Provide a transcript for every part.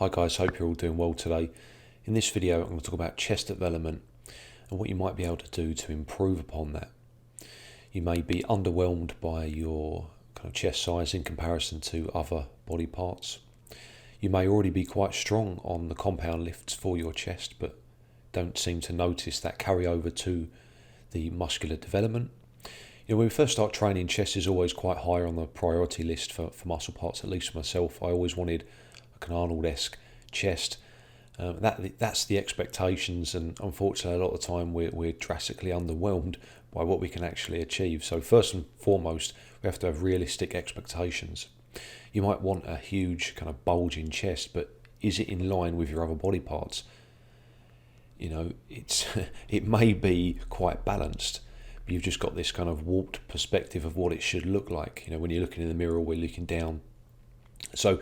Hi guys, hope you're all doing well today. In this video I'm going to talk about chest development and what you might be able to do to improve upon that. You may be underwhelmed by your kind of chest size in comparison to other body parts. You may already be quite strong on the compound lifts for your chest but don't seem to notice that carry over to the muscular development. When we first start training, chest is always quite high on the priority list for muscle parts, at least for myself. I always wanted an Arnold-esque chest. That's the expectations, and unfortunately a lot of the time we're drastically underwhelmed by what we can actually achieve. So first and foremost, we have to have realistic expectations. You might want a huge kind of bulging chest, but is it in line with your other body parts? It may be quite balanced, but you've just got this kind of warped perspective of what it should look like. When you're looking in the mirror or we're looking down. So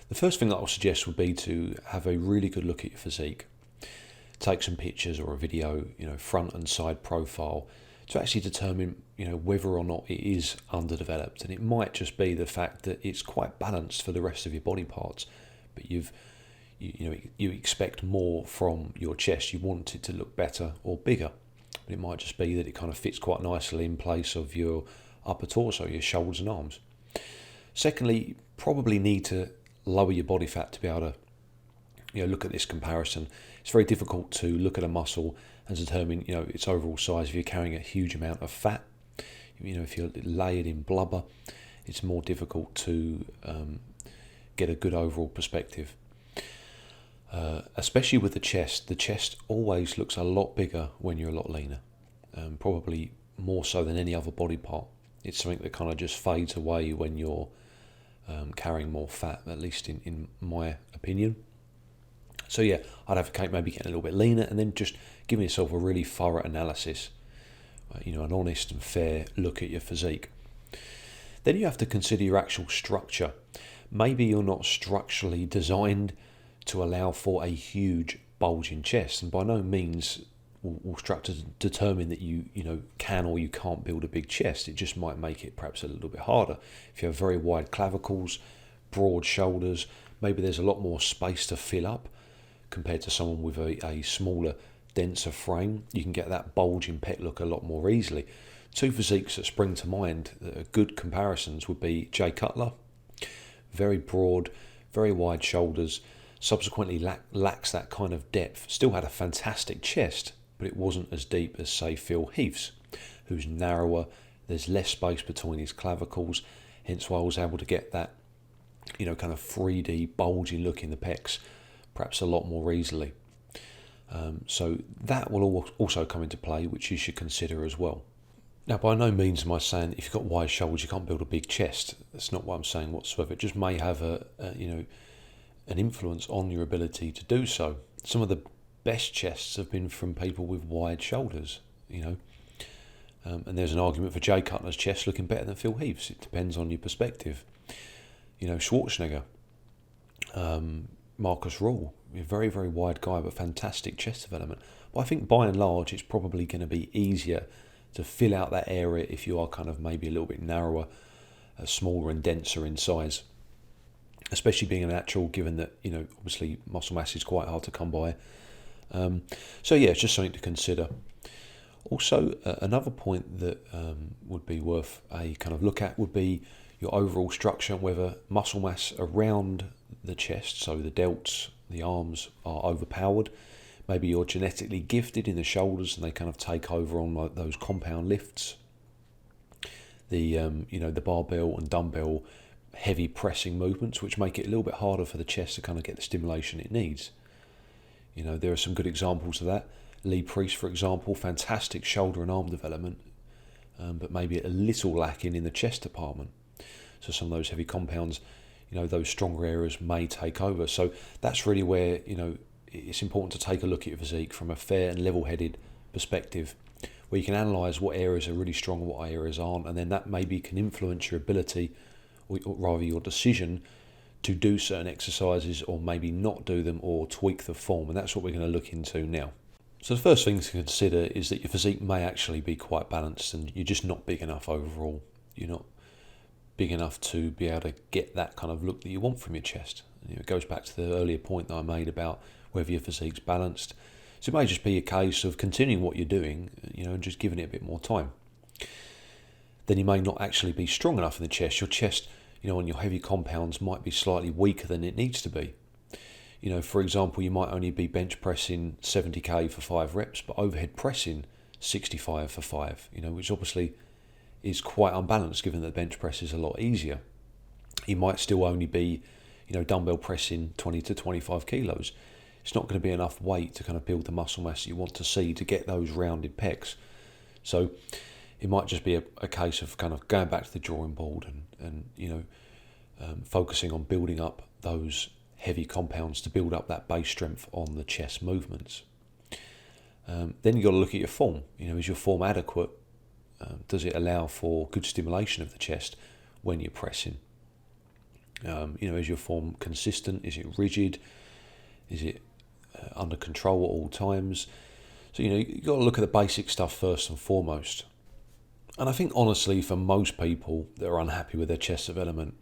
the first thing that I'll suggest would be to have a really good look at your physique. Take some pictures or a video, front and side profile, to actually determine, whether or not it is underdeveloped. And it might just be the fact that it's quite balanced for the rest of your body parts, but you expect more from your chest. You want it to look better or bigger. But it might just be that it kind of fits quite nicely in place of your upper torso, your shoulders and arms. Secondly, you probably need to lower your body fat to be able to look at this comparison. It's very difficult to look at a muscle and determine its overall size if you're carrying a huge amount of fat. If you're layered in blubber, it's more difficult to get a good overall perspective. Especially with the chest always looks a lot bigger when you're a lot leaner, probably more so than any other body part. It's something that kind of just fades away when you're carrying more fat, at least in my opinion. So yeah, I'd advocate maybe getting a little bit leaner and then just giving yourself a really thorough analysis, an honest and fair look at your physique. Then you have to consider your actual structure. Maybe you're not structurally designed to allow for a huge bulging chest, and by no means will structure determine that you can or you can't build a big chest. It just might make it perhaps a little bit harder. If you have very wide clavicles, broad shoulders, maybe there's a lot more space to fill up compared to someone with a smaller, denser frame. You can get that bulging pec look a lot more easily. Two physiques that spring to mind that are good comparisons would be Jay Cutler, very broad, very wide shoulders, subsequently lacks that kind of depth, still had a fantastic chest, but it wasn't as deep as, say, Phil Heath's, who's narrower, there's less space between his clavicles, hence why I was able to get that, kind of 3D bulging look in the pecs, perhaps a lot more easily. So that will also come into play, which you should consider as well. Now, by no means am I saying if you've got wide shoulders, you can't build a big chest. That's not what I'm saying whatsoever. It just may have an influence on your ability to do so. Some of the best chests have been from people with wide shoulders, and there's an argument for Jay Cutler's chest looking better than Phil Heath's. It depends on your perspective. Schwarzenegger, Marcus Rule, a very, very wide guy, but fantastic chest development. But I think by and large, it's probably going to be easier to fill out that area if you are kind of maybe a little bit narrower, smaller and denser in size. Especially being a natural, given that, obviously muscle mass is quite hard to come by. So yeah, it's just something to consider. Also, another point that would be worth a kind of look at would be your overall structure, whether muscle mass around the chest, so the delts, the arms, are overpowered. Maybe you're genetically gifted in the shoulders and they kind of take over on like those compound lifts. The the barbell and dumbbell heavy pressing movements, which make it a little bit harder for the chest to kind of get the stimulation it needs. There are some good examples of that. Lee Priest, for example, fantastic shoulder and arm development, but maybe a little lacking in the chest department. So some of those heavy compounds, those stronger areas may take over. So that's really where, it's important to take a look at your physique from a fair and level-headed perspective, where you can analyse what areas are really strong and what areas aren't, and then that maybe can influence your ability, or rather your decision, to do certain exercises or maybe not do them or tweak the form, and that's what we're going to look into now. So the first thing to consider is that your physique may actually be quite balanced and you're just not big enough overall. You're not big enough to be able to get that kind of look that you want from your chest. It goes back to the earlier point that I made about whether your physique's balanced. So it may just be a case of continuing what you're doing, and just giving it a bit more time. Then you may not actually be strong enough in the chest. Your chest, on your heavy compounds might be slightly weaker than it needs to be. For example, you might only be bench pressing 70k for 5 reps, but overhead pressing 65 for 5, which obviously is quite unbalanced given that the bench press is a lot easier. You might still only be, dumbbell pressing 20 to 25 kilos. It's not going to be enough weight to kind of build the muscle mass you want to see to get those rounded pecs. So it might just be a case of kind of going back to the drawing board and focusing on building up those heavy compounds to build up that base strength on the chest movements. Then you've got to look at your form. Is your form adequate? Does it allow for good stimulation of the chest when you're pressing? Is your form consistent? Is it rigid? Is it under control at all times? So, you've got to look at the basic stuff first and foremost. And I think, honestly, for most people that are unhappy with their chest development,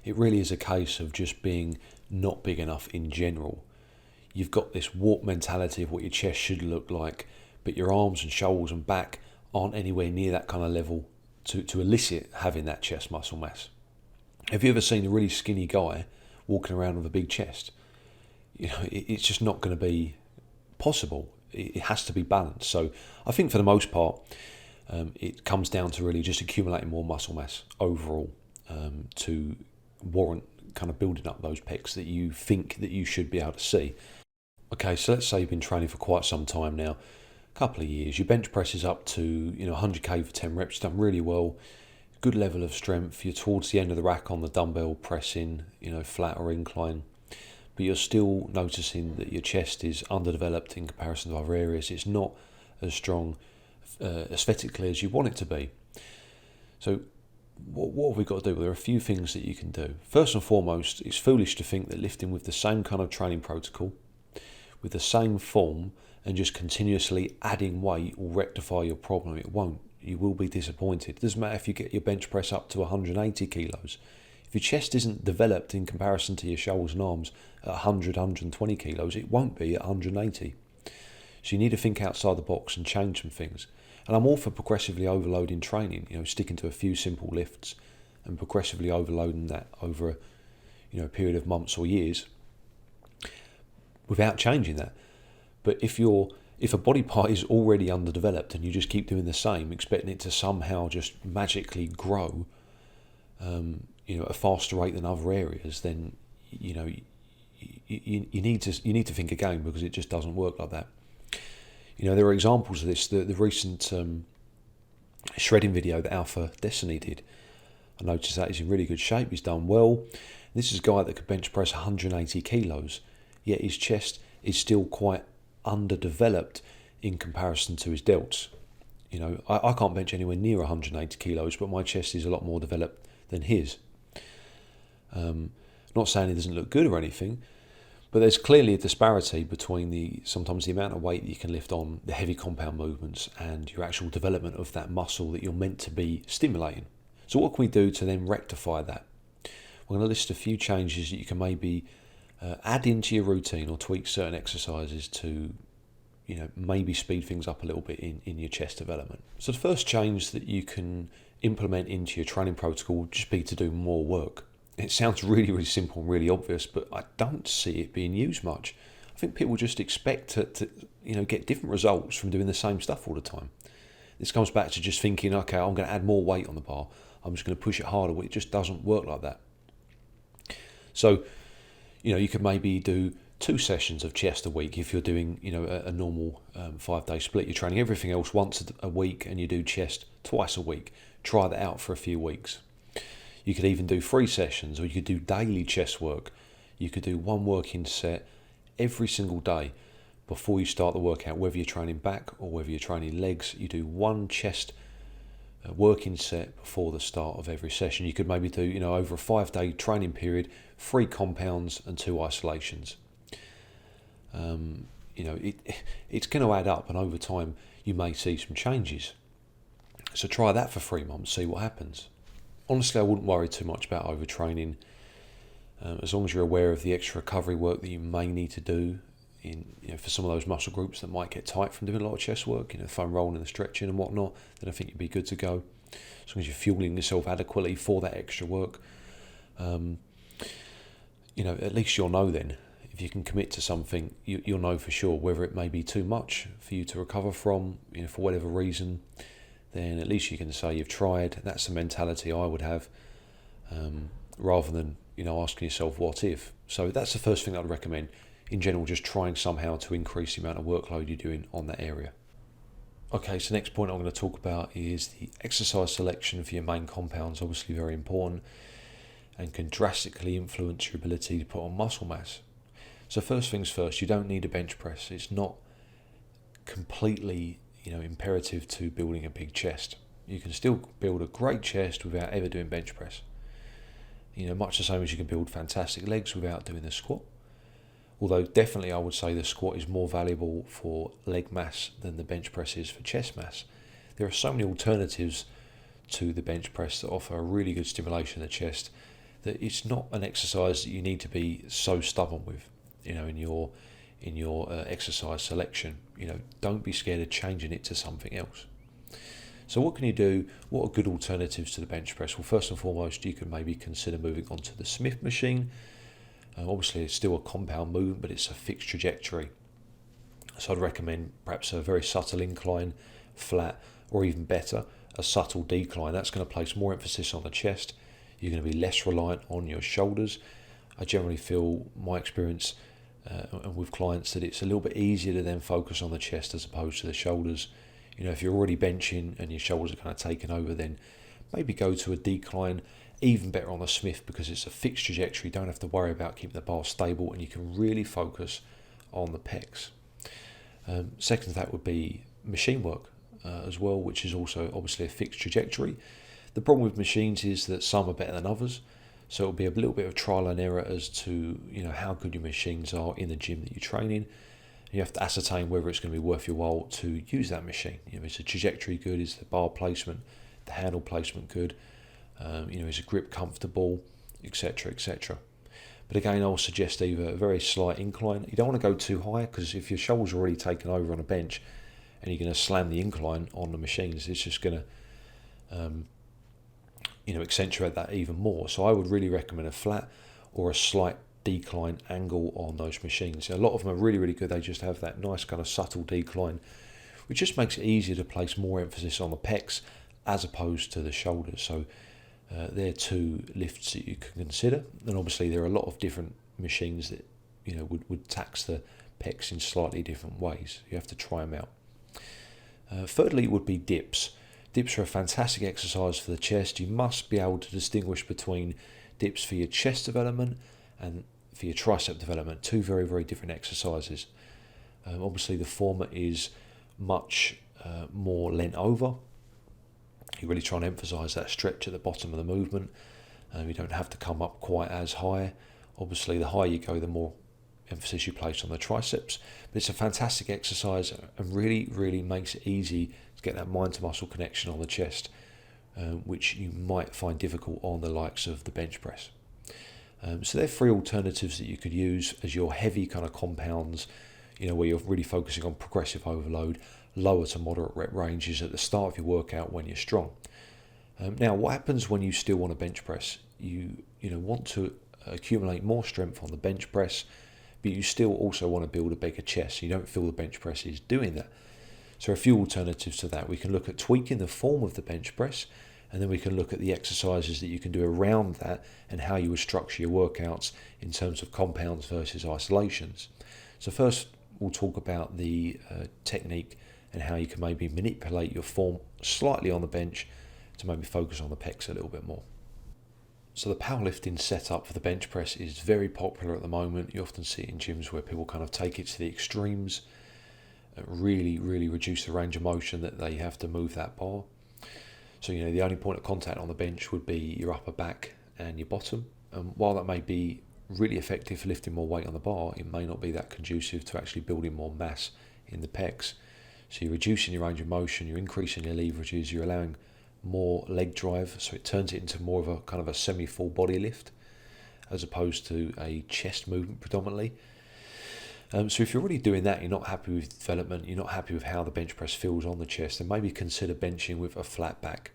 it really is a case of just being not big enough in general. You've got this warped mentality of what your chest should look like, but your arms and shoulders and back aren't anywhere near that kind of level to elicit having that chest muscle mass. Have you ever seen a really skinny guy walking around with a big chest? It's just not going to be possible. It has to be balanced. So I think for the most part, it comes down to really just accumulating more muscle mass overall to warrant kind of building up those pecs that you think that you should be able to see. Okay, so let's say you've been training for quite some time now, a couple of years. Your bench press is up to 100k for 10 reps, done really well, good level of strength. You're towards the end of the rack on the dumbbell pressing, flat or incline, but you're still noticing that your chest is underdeveloped in comparison to other areas. It's not as strong aesthetically as you want it to be. So what have we got to do? Well, there are a few things that you can do. First and foremost, it's foolish to think that lifting with the same kind of training protocol, with the same form, and just continuously adding weight will rectify your problem. It won't. You will be disappointed. It doesn't matter if you get your bench press up to 180 kilos. If your chest isn't developed in comparison to your shoulders and arms at 100, 120 kilos, it won't be at 180. So you need to think outside the box and change some things. And I'm all for progressively overloading training, sticking to a few simple lifts and progressively overloading that over a period of months or years without changing that. But if a body part is already underdeveloped and you just keep doing the same, expecting it to somehow just magically grow, at a faster rate than other areas, then you need to think again, because it just doesn't work like that. There are examples of this. The recent shredding video that Alpha Destiny did, I noticed that he's in really good shape. He's done well. This is a guy that could bench press 180 kilos, yet his chest is still quite underdeveloped in comparison to his delts. I can't bench anywhere near 180 kilos, but my chest is a lot more developed than his. Not saying it doesn't look good or anything, but there's clearly a disparity between sometimes the amount of weight that you can lift on the heavy compound movements and your actual development of that muscle that you're meant to be stimulating. So what can we do to then rectify that? We're going to list a few changes that you can maybe add into your routine or tweak certain exercises to maybe speed things up a little bit in your chest development. So the first change that you can implement into your training protocol would just be to do more work. It sounds really, really simple and really obvious, but I don't see it being used much. I think people just expect to get different results from doing the same stuff all the time. This comes back to just thinking, okay, I'm going to add more weight on the bar. I'm just going to push it harder. Well, it just doesn't work like that. So, you could maybe do 2 sessions of chest a week if you're doing, a normal 5-day split. You're training everything else once a week and you do chest twice a week. Try that out for a few weeks. You could even do 3 sessions, or you could do daily chest work. You could do 1 working set every single day before you start the workout, whether you're training back or whether you're training legs. You do 1 chest working set before the start of every session. You could maybe do, over a 5-day training period, 3 compounds and 2 isolations. It's going to add up, and over time you may see some changes. So try that for 3 months, see what happens. Honestly, I wouldn't worry too much about overtraining. As long as you're aware of the extra recovery work that you may need to do for some of those muscle groups that might get tight from doing a lot of chest work, foam rolling and stretching and whatnot, then I think you'd be good to go. As long as you're fueling yourself adequately for that extra work, at least you'll know then. If you can commit to something, you'll know for sure whether it may be too much for you to recover from, for whatever reason. Then at least you can say you've tried. That's the mentality I would have, rather than asking yourself what if. So that's the first thing I'd recommend. In general, just trying somehow to increase the amount of workload you're doing on that area. Okay, so next point I'm going to talk about is the exercise selection for your main compounds. Obviously very important and can drastically influence your ability to put on muscle mass. So first things first, you don't need a bench press. It's not completely imperative to building a big chest. You can still build a great chest without ever doing bench press. Much the same as you can build fantastic legs without doing the squat. Although definitely I would say the squat is more valuable for leg mass than the bench press is for chest mass. There are so many alternatives to the bench press that offer a really good stimulation of the chest that it's not an exercise that you need to be so stubborn with, in your exercise selection. Don't be scared of changing it to something else. So what can you do? What are good alternatives to the bench press? Well, first and foremost, you can maybe consider moving on to the Smith machine. Obviously, it's still a compound movement, but it's a fixed trajectory. So I'd recommend perhaps a very subtle incline, flat, or even better, a subtle decline. That's going to place more emphasis on the chest. You're going to be less reliant on your shoulders. I generally feel, my experience and with clients, that it's a little bit easier to then focus on the chest as opposed to the shoulders. If you're already benching and your shoulders are kind of taken over, then maybe go to a decline. Even better on the Smith because it's a fixed trajectory. You don't have to worry about keeping the bar stable, and you can really focus on the pecs. Second to that would be machine work as well, which is also obviously a fixed trajectory. The problem with machines is that some are better than others, so it'll be a little bit of trial and error as to how good your machines are in the gym that you train in. You have to ascertain whether it's going to be worth your while to use that machine. Is the trajectory good? Is the bar placement, the handle placement good? Is a grip comfortable, etc., etc. But again, I'll suggest either a very slight incline. You don't want to go too high, because if your shoulder's already taken over on a bench and you're going to slam the incline on the machines, it's just going to accentuate that even more. So I would really recommend a flat or a slight decline angle on those machines. A lot of them are really, really good. They just have that nice kind of subtle decline, which just makes it easier to place more emphasis on the pecs as opposed to the shoulders. So they're two lifts that you can consider. And obviously there are a lot of different machines that would tax the pecs in slightly different ways. You have to try them out. Thirdly would be dips. Dips are a fantastic exercise for the chest. You must be able to distinguish between dips for your chest development and for your tricep development. Two very, very different exercises. Obviously the former is much more leant over. You really try and emphasise that stretch at the bottom of the movement. You don't have to come up quite as high. Obviously, the higher you go, the more emphasis you place on the triceps. But it's a fantastic exercise and really, really makes it easy to get that mind-to-muscle connection on the chest, which you might find difficult on the likes of the bench press. So there are three alternatives that you could use as your heavy kind of compounds, where you're really focusing on progressive overload, lower to moderate rep ranges at the start of your workout when you're strong. Now, what happens when you still want to bench press? You want to accumulate more strength on the bench press, but you still also want to build a bigger chest. You don't feel the bench press is doing that. So a few alternatives to that. We can look at tweaking the form of the bench press, and then we can look at the exercises that you can do around that and how you would structure your workouts in terms of compounds versus isolations. So first, we'll talk about the technique and how you can maybe manipulate your form slightly on the bench to maybe focus on the pecs a little bit more. So the powerlifting setup for the bench press is very popular at the moment. You often see it in gyms where people kind of take it to the extremes, really, really reduce the range of motion that they have to move that bar. So, the only point of contact on the bench would be your upper back and your bottom. And while that may be really effective for lifting more weight on the bar, it may not be that conducive to actually building more mass in the pecs. So you're reducing your range of motion, you're increasing your leverages, you're allowing more leg drive, so it turns it into more of a kind of a semi-full body lift. as opposed to a chest movement predominantly. So if you're already doing that, you're not happy with development, you're not happy with how the bench press feels on the chest, then maybe consider benching with a flat back.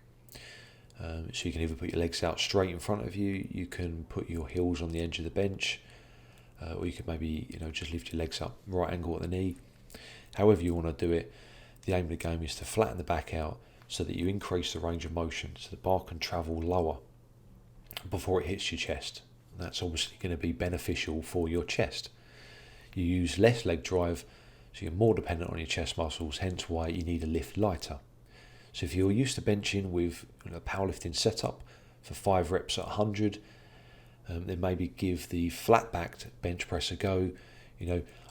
So you can either put your legs out straight in front of you, you can put your heels on the edge of the bench, or you could maybe just lift your legs up right angle at the knee. However you want to do it, the aim of the game is to flatten the back out so that you increase the range of motion, so the bar can travel lower before it hits your chest. And that's obviously going to be beneficial for your chest. You use less leg drive, so you're more dependent on your chest muscles, hence why you need to lift lighter. So if you're used to benching with a powerlifting setup for 5 reps at 100, then maybe give the flat-backed bench press a go,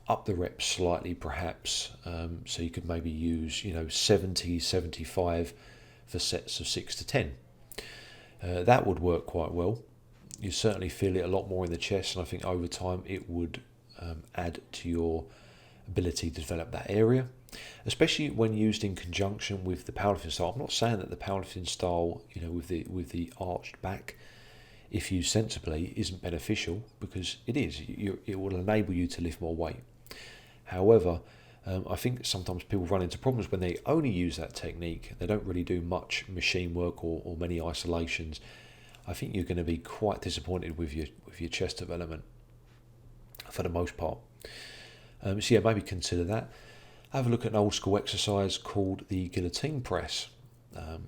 up the reps slightly perhaps, so you could maybe use 70, 75 for sets of 6 to 10. That would work quite well. You certainly feel it a lot more in the chest, and I think over time it would add to your ability to develop that area, especially when used in conjunction with the powerlifting style. I'm not saying that the powerlifting style, with the arched back, if used sensibly, isn't beneficial, because it is. It will enable you to lift more weight. However, I think sometimes people run into problems when they only use that technique. They don't really do much machine work or many isolations. I think you're going to be quite disappointed with your chest development for the most part. So maybe consider that. Have a look at an old school exercise called the guillotine press.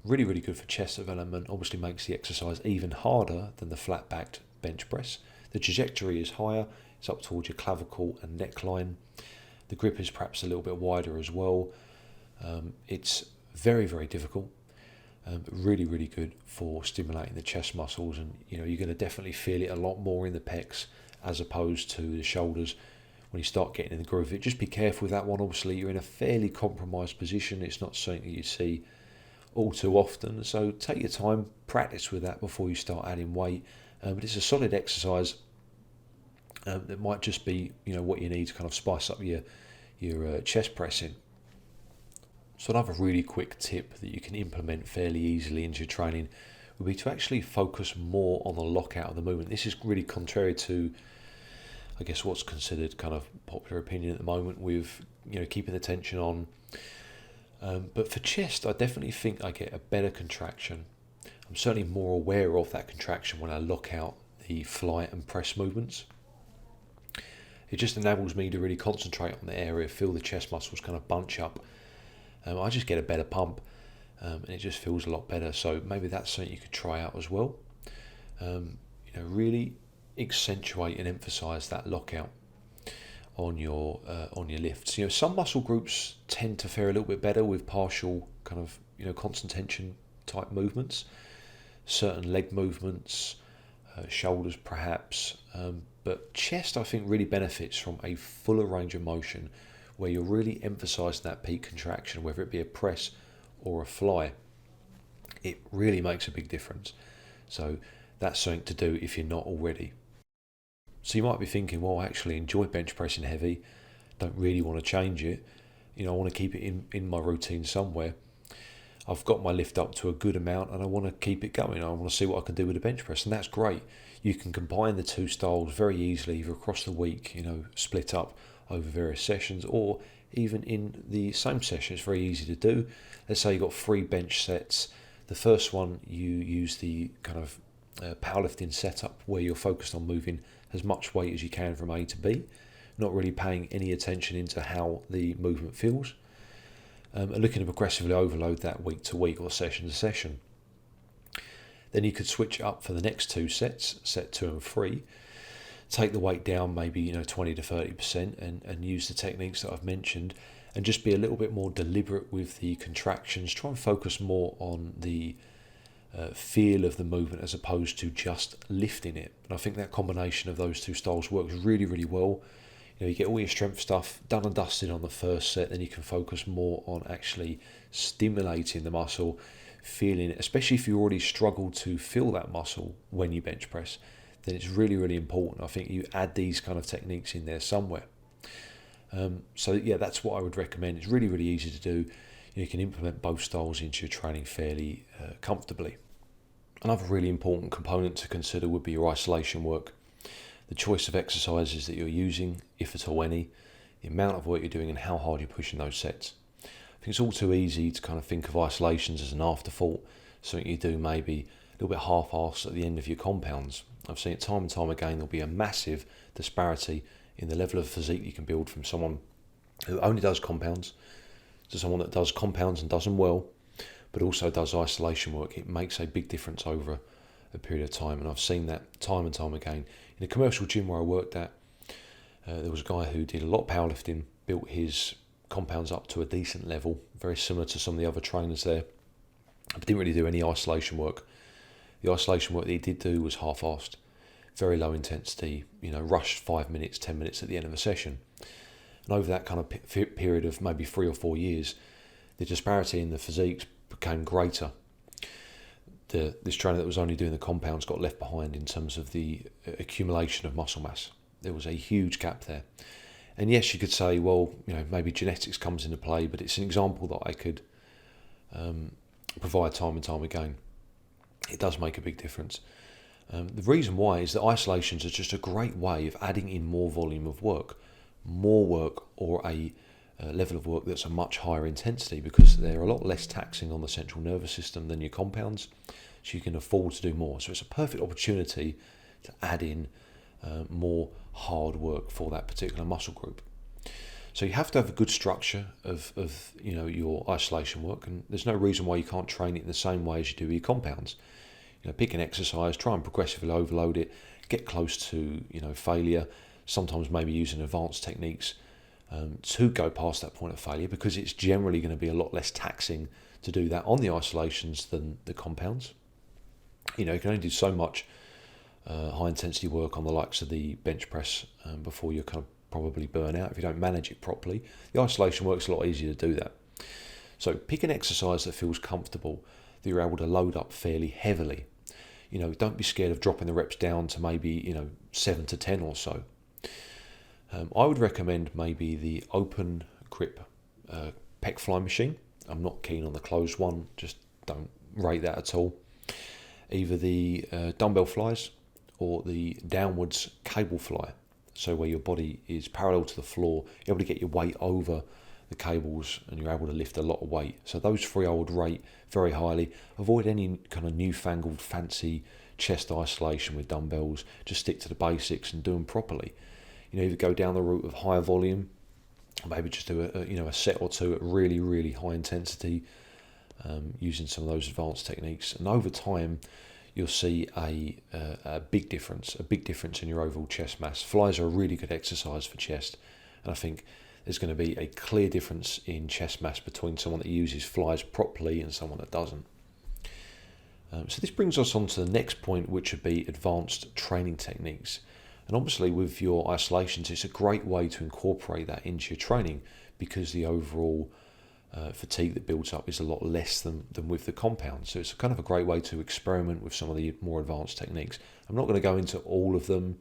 Really, really good for chest development. Obviously makes the exercise even harder than the flat-backed bench press. The trajectory is higher. It's up towards your clavicle and neckline. The grip is perhaps a little bit wider as well. It's very, very difficult. Really, really good for stimulating the chest muscles, and you're going to definitely feel it a lot more in the pecs as opposed to the shoulders when you start getting in the groove of it. Just be careful with that one. Obviously, you're in a fairly compromised position. It's not something that you see all too often, so take your time, practice with that before you start adding weight. But it's a solid exercise that might just be what you need to kind of spice up your chest pressing. So another really quick tip that you can implement fairly easily into your training would be to actually focus more on the lockout of the movement. This is really contrary to, I guess, what's considered kind of popular opinion at the moment with keeping the tension on. But for chest, I definitely think I get a better contraction. I'm certainly more aware of that contraction when I lock out the fly and press movements. It just enables me to really concentrate on the area, feel the chest muscles kind of bunch up. I just get a better pump, and it just feels a lot better. So maybe that's something you could try out as well. Really accentuate and emphasize that lockout on your lifts. Some muscle groups tend to fare a little bit better with partial kind of constant tension type movements. Certain leg movements, shoulders perhaps, but chest I think really benefits from a fuller range of motion where you're really emphasising that peak contraction, whether it be a press or a fly. It really makes a big difference. So that's something to do if you're not already. So you might be thinking, well, I actually enjoy bench pressing heavy, don't really want to change it. I want to keep it in my routine somewhere. I've got my lift up to a good amount and I want to keep it going. I want to see what I can do with the bench press, and that's great. You can combine the two styles very easily, either across the week, split up over various sessions, or even in the same session. It's very easy to do. Let's say you've got 3 bench sets. The first one you use the kind of powerlifting setup where you're focused on moving as much weight as you can from A to B, not really paying any attention into how the movement feels, and looking to progressively overload that week to week or session to session. Then you could switch up for the next 2 sets, set 2 and 3, take the weight down maybe 20 to 30% and use the techniques that I've mentioned, and just be a little bit more deliberate with the contractions. Try and focus more on the feel of the movement as opposed to just lifting it. And I think that combination of those 2 styles works really, really well. You get all your strength stuff done and dusted on the first set, then you can focus more on actually stimulating the muscle, feeling it, especially if you already struggle to feel that muscle when you bench press. Then it's really, really important. I think you add these kind of techniques in there somewhere. That's what I would recommend. It's really, really easy to do. You can implement both styles into your training fairly comfortably. Another really important component to consider would be your isolation work. the choice of exercises that you're using, if at all any, the amount of work you're doing and how hard you're pushing those sets. I think it's all too easy to kind of think of isolations as an afterthought, something you do maybe a little bit half-assed at the end of your compounds. I've seen it time and time again. There'll be a massive disparity in the level of physique you can build from someone who only does compounds to someone that does compounds and does them well, but also does isolation work. It makes a big difference over a period of time, and I've seen that time and time again. In a commercial gym where I worked at, there was a guy who did a lot of powerlifting, built his compounds up to a decent level, very similar to some of the other trainers there, but didn't really do any isolation work. The isolation work that he did do was half-assed, very low intensity, rushed 5 minutes, 10 minutes at the end of a session. And over that kind of period of maybe 3 or 4 years, the disparity in the physiques became greater. This trainer that was only doing the compounds got left behind in terms of the accumulation of muscle mass. There was a huge gap there. And yes, you could say, well, maybe genetics comes into play, but it's an example that I could provide time and time again. It does make a big difference. The reason why is that isolations are just a great way of adding in more volume of work, more work, or a level of work that's a much higher intensity, because they're a lot less taxing on the central nervous system than your compounds, so you can afford to do more. So it's a perfect opportunity to add in more hard work for that particular muscle group. So you have to have a good structure of your isolation work, and there's no reason why you can't train it in the same way as you do your compounds. Pick an exercise, try and progressively overload it, get close to failure. Sometimes maybe using advanced techniques to go past that point of failure, because it's generally going to be a lot less taxing to do that on the isolations than the compounds. You can only do so much high intensity work on the likes of the bench press before you kind of probably burn out if you don't manage it properly. The isolation work's a lot easier to do that. So pick an exercise that feels comfortable, that you're able to load up fairly heavily. Don't be scared of dropping the reps down to maybe 7 to 10 or so. I would recommend maybe the open grip pec fly machine. I'm not keen on the closed one, just don't rate that at all. Either the dumbbell flies or the downwards cable fly, so where your body is parallel to the floor, you're able to get your weight over the cables and you're able to lift a lot of weight. So those three I would rate very highly. Avoid any kind of newfangled fancy chest isolation with dumbbells. Just stick to the basics and do them properly. Either go down the route of higher volume, maybe just do a set or two at really, really high intensity, using some of those advanced techniques. And over time, you'll see a big difference in your overall chest mass. Flies are a really good exercise for chest, and I think there's going to be a clear difference in chest mass between someone that uses flies properly and someone that doesn't. So this brings us on to the next point, which would be advanced training techniques. And obviously with your isolations, it's a great way to incorporate that into your training, because the overall fatigue that builds up is a lot less than with the compound. So it's kind of a great way to experiment with some of the more advanced techniques. I'm not going to go into all of them.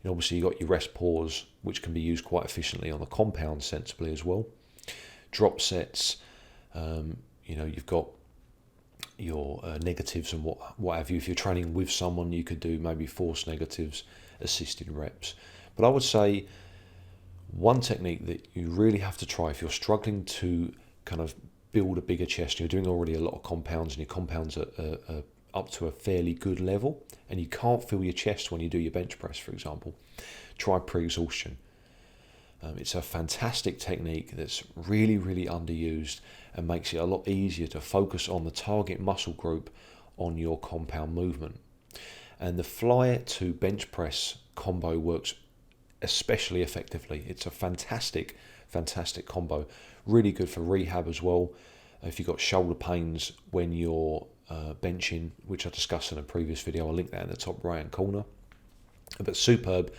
Obviously you've got your rest pause, which can be used quite efficiently on the compound sensibly as well. Drop sets, you've got your negatives and what have you. If you're training with someone, you could do maybe force negatives, assisted reps. But I would say one technique that you really have to try if you're struggling to kind of build a bigger chest, you're doing already a lot of compounds and your compounds are up to a fairly good level, and you can't feel your chest when you do your bench press, for example, try pre-exhaustion. It's a fantastic technique that's really, really underused and makes it a lot easier to focus on the target muscle group on your compound movement. And the fly to bench press combo works especially effectively. It's a fantastic combo. Really good for rehab as well. If you've got shoulder pains when you're benching, which I discussed in a previous video, I'll link that in the top right hand corner. But superb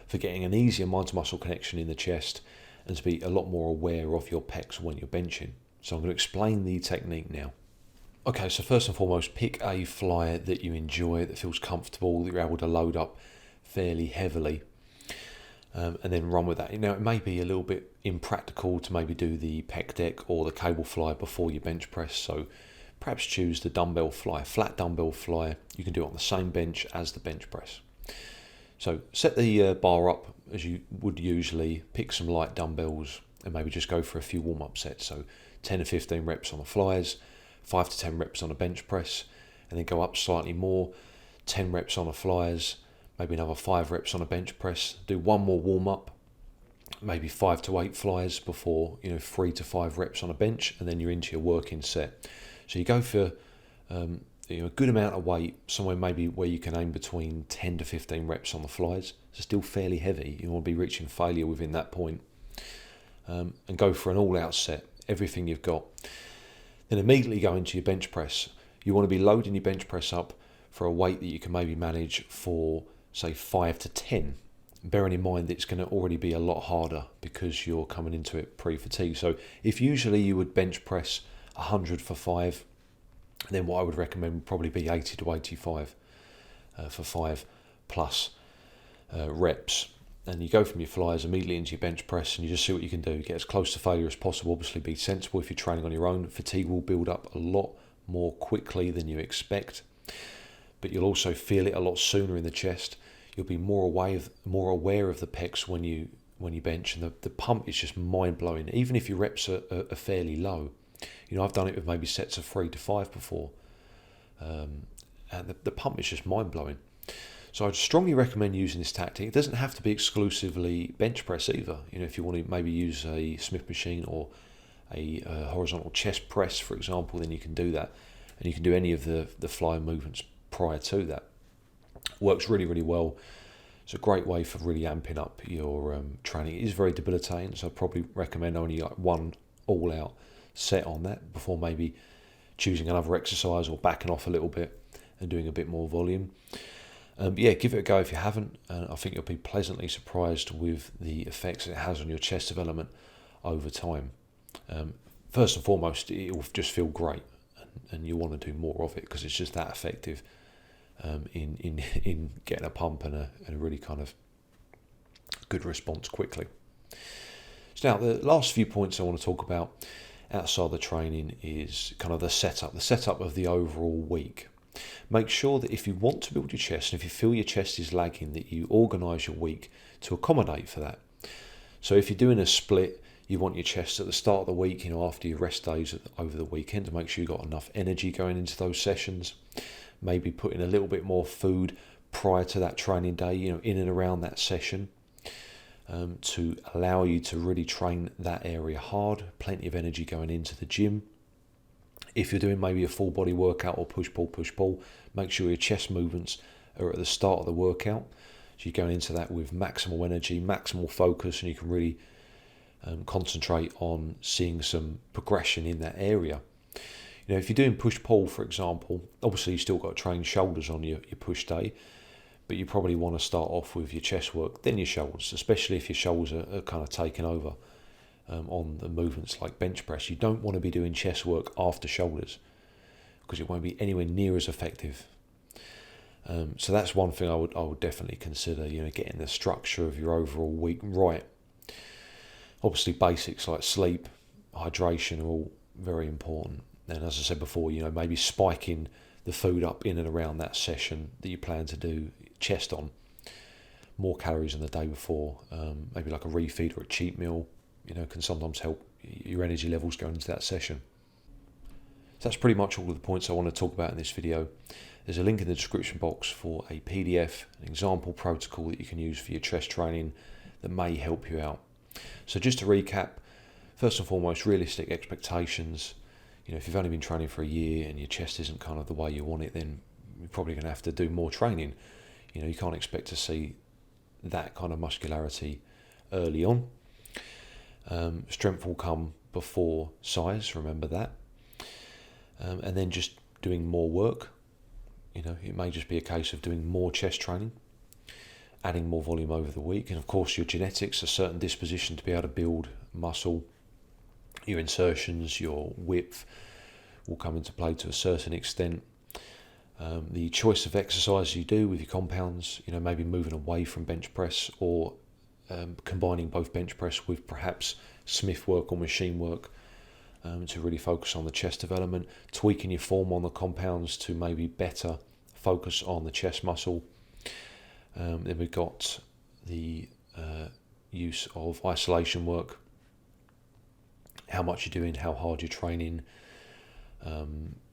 for getting an easier mind-to-muscle connection in the chest and to be a lot more aware of your pecs when you're benching. So I'm going to explain the technique now. Okay, so first and foremost, pick a fly that you enjoy, that feels comfortable, that you're able to load up fairly heavily, and then run with that. Now, it may be a little bit impractical to maybe do the pec deck or the cable fly before your bench press, so perhaps choose the dumbbell fly, flat dumbbell fly. You can do it on the same bench as the bench press. So set the bar up as you would usually, pick some light dumbbells and maybe just go for a few warm-up sets. So 10 to 15 reps on the flyers, 5 to 10 reps on a bench press, and then go up slightly more, 10 reps on the flyers, maybe another 5 reps on a bench press. Do one more warm-up, maybe 5 to 8 flyers before 3 to 5 reps on a bench, and then you're into your working set. So you go for a good amount of weight, somewhere maybe where you can aim between 10 to 15 reps on the flyers. It's still fairly heavy. You want to be reaching failure within that point, and go for an all-out set, everything you've got. Then immediately go into your bench press. You want to be loading your bench press up for a weight that you can maybe manage for, say, 5 to 10. Bearing in mind that it's going to already be a lot harder because you're coming into it pre-fatigue. So if usually you would bench press 100 for 5, then what I would recommend would probably be 80 to 85 for 5 plus reps. And you go from your flyers immediately into your bench press, and you just see what you can do. Get as close to failure as possible. Obviously be sensible if you're training on your own. Fatigue will build up a lot more quickly than you expect, but you'll also feel it a lot sooner in the chest. You'll be more aware of the pecs when you bench, and the pump is just mind-blowing. Even if your reps are fairly low. I've done it with maybe sets of 3 to 5 before, and the pump is just mind-blowing. So I'd strongly recommend using this tactic. It doesn't have to be exclusively bench press either. If you want to maybe use a Smith machine or a horizontal chest press, for example, then you can do that. And you can do any of the fly movements prior to that. Works really, really well. It's a great way for really amping up your training. It is very debilitating, so I'd probably recommend only like one all-out set on that before maybe choosing another exercise or backing off a little bit and doing a bit more volume. Give it a go if you haven't. I think you'll be pleasantly surprised with the effects it has on your chest development over time. First and foremost, it will just feel great, and you want to do more of it because it's just that effective in getting a pump and a really kind of good response quickly. So now the last few points I want to talk about outside the training is kind of the setup of the overall week. Make sure that if you want to build your chest, and if you feel your chest is lagging, that you organise your week to accommodate for that. So if you're doing a split, you want your chest at the start of the week, after your rest days over the weekend, to make sure you've got enough energy going into those sessions. Maybe put in a little bit more food prior to that training day, in and around that session, to allow you to really train that area hard. Plenty of energy going into the gym. If you're doing maybe a full body workout or push-pull, make sure your chest movements are at the start of the workout. So you're going into that with maximal energy, maximal focus, and you can really concentrate on seeing some progression in that area. If you're doing push-pull, for example, obviously you've still got to train shoulders on your push day, but you probably want to start off with your chest work, then your shoulders, especially if your shoulders are kind of taken over on the movements like bench press. You don't want to be doing chest work after shoulders because it won't be anywhere near as effective. So that's one thing I would definitely consider, getting the structure of your overall week right. Obviously basics like sleep, hydration are all very important. And as I said before, maybe spiking the food up in and around that session that you plan to do chest on. More calories than the day before, maybe like a refeed or a cheat meal, can sometimes help your energy levels going into that session. So that's pretty much all of the points I want to talk about in this video. There's a link in the description box for a PDF, an example protocol that you can use for your chest training that may help you out. So just to recap, first and foremost, realistic expectations. If you've only been training for a year and your chest isn't kind of the way you want it, then you're probably going to have to do more training. You can't expect to see that kind of muscularity early on. Strength will come before size, remember that. And then just doing more work. It may just be a case of doing more chest training, adding more volume over the week. And of course your genetics, a certain disposition to be able to build muscle, your insertions, your width will come into play to a certain extent. The choice of exercise you do with your compounds, maybe moving away from bench press or combining both bench press with perhaps Smith work or machine work to really focus on the chest development, tweaking your form on the compounds to maybe better focus on the chest muscle. Then we've got the use of isolation work, how much you're doing, how hard you're training,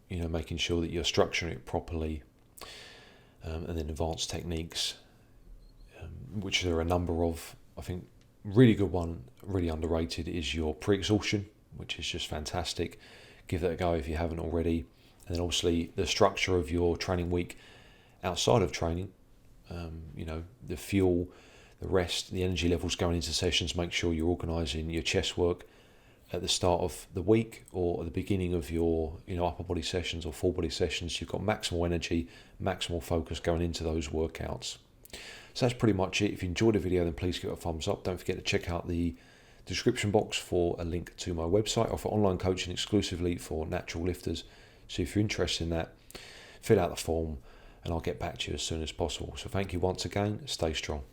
making sure that you're structuring it properly, and then advanced techniques, which there are a number of. I think really good one, really underrated, is your pre-exhaustion, which is just fantastic. Give that a go if you haven't already. And then obviously the structure of your training week outside of training, the fuel, the rest, the energy levels going into sessions. Make sure you're organising your chest work at the start of the week or at the beginning of your upper body sessions or full body sessions. You've got maximal energy, maximal focus going into those workouts. So that's pretty much it. If you enjoyed the video, then please give it a thumbs up. Don't forget to check out the description box for a link to my website. I offer online coaching exclusively for natural lifters. So if you're interested in that, fill out the form and I'll get back to you as soon as possible. So thank you once again. Stay strong.